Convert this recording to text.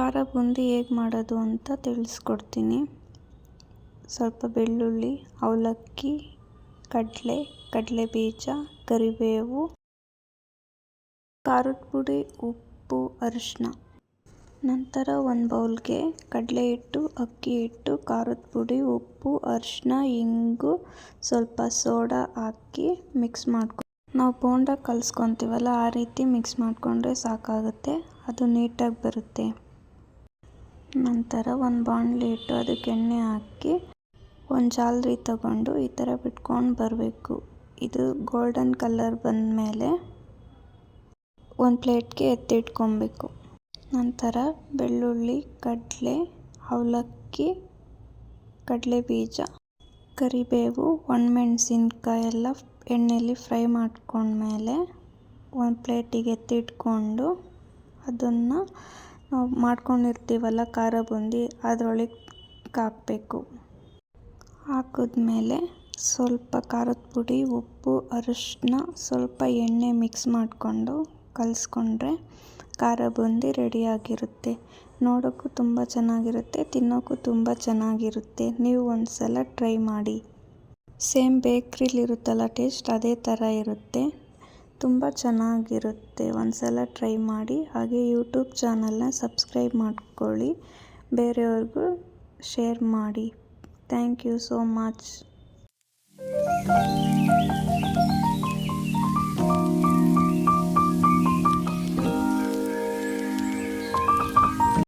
ಖಾರ ಬೂಂದಿ ಹೇಗೆ ಮಾಡೋದು ಅಂತ ತಿಳಿಸ್ಕೊಡ್ತೀನಿ. ಸ್ವಲ್ಪ ಬೆಳ್ಳುಳ್ಳಿ, ಅವಲಕ್ಕಿ, ಕಡಲೆ ಬೀಜ, ಕರಿಬೇವು, ಖಾರದ ಪುಡಿ, ಉಪ್ಪು, ಅರಿಶಿನ. ನಂತರ ಒಂದು ಬೌಲ್ಗೆ ಕಡಲೆ ಹಿಟ್ಟು, ಅಕ್ಕಿ ಹಿಟ್ಟು, ಖಾರದ ಪುಡಿ, ಉಪ್ಪು, ಅರಿಶಿನ, ಇಂಗು, ಸ್ವಲ್ಪ ಸೋಡಾ ಹಾಕಿ ಮಿಕ್ಸ್ ಮಾಡ್ಕೊ. ನಾವು ಬೋಂಡ ಕಲಿಸ್ಕೊತೀವಲ್ಲ ಆ ರೀತಿ ಮಿಕ್ಸ್ ಮಾಡಿಕೊಂಡ್ರೆ ಸಾಕಾಗುತ್ತೆ, ಅದು ನೀಟಾಗಿ ಬರುತ್ತೆ. ನಂತರ ಒಂದು ಬಾಣಲೆ ಇಟ್ಟು ಅದಕ್ಕೆ ಎಣ್ಣೆ ಹಾಕಿ ಒಂದು ಜಾಲರಿ ತಗೊಂಡು ಈ ಥರ ಬಿಟ್ಕೊಂಡು ಬರಬೇಕು. ಇದು ಗೋಲ್ಡನ್ ಕಲರ್ ಬಂದಮೇಲೆ ಒಂದು ಪ್ಲೇಟ್ಗೆ ಎತ್ತಿಟ್ಕೊಬೇಕು. ನಂತರ ಬೆಳ್ಳುಳ್ಳಿ, ಕಡಲೆ, ಅವಲಕ್ಕಿ, ಕಡಲೆ ಬೀಜ, ಕರಿಬೇವು, ಒಣಮೆಣಸಿನ್ಕಾಯಿ ಎಲ್ಲ ಎಣ್ಣೆಯಲ್ಲಿ ಫ್ರೈ ಮಾಡ್ಕೊಂಡ್ಮೇಲೆ ಒಂದು ಪ್ಲೇಟಿಗೆ ಎತ್ತಿಟ್ಕೊಂಡು ಅದನ್ನು ನಾವು ಮಾಡ್ಕೊಂಡಿರ್ತೀವಲ್ಲ ಖಾರ ಬೂಂದಿ ಅದರೊಳಗೆ ಹಾಕಬೇಕು. ಹಾಕಿದ್ಮೇಲೆ ಸ್ವಲ್ಪ ಖಾರದ ಪುಡಿ, ಉಪ್ಪು, ಅರಿಶಿನ, ಸ್ವಲ್ಪ ಎಣ್ಣೆ ಮಿಕ್ಸ್ ಮಾಡಿಕೊಂಡು ಕಲಿಸ್ಕೊಂಡ್ರೆ ಖಾರ ಬೂಂದಿ ರೆಡಿಯಾಗಿರುತ್ತೆ. ನೋಡೋಕ್ಕೂ ತುಂಬ ಚೆನ್ನಾಗಿರುತ್ತೆ, ತಿನ್ನೋಕ್ಕೂ ತುಂಬ ಚೆನ್ನಾಗಿರುತ್ತೆ. ನೀವು ಒಂದು ಸಲ ಟ್ರೈ ಮಾಡಿ. ಸೇಮ್ ಬೇಕ್ರಿಲಿರುತ್ತಲ್ಲ ಟೇಸ್ಟ್ ಅದೇ ಥರ ಇರುತ್ತೆ, ತುಂಬ ಚೆನ್ನಾಗಿರುತ್ತೆ. ಒಂದು ಸಲ ಟ್ರೈ ಮಾಡಿ. ಹಾಗೆ ಯೂಟ್ಯೂಬ್ ಚಾನಲ್ನ ಸಬ್ಸ್ಕ್ರೈಬ್ ಮಾಡ್ಕೊಳ್ಳಿ, ಬೇರೆಯವ್ರಿಗೂ ಶೇರ್ ಮಾಡಿ. Thank you so much.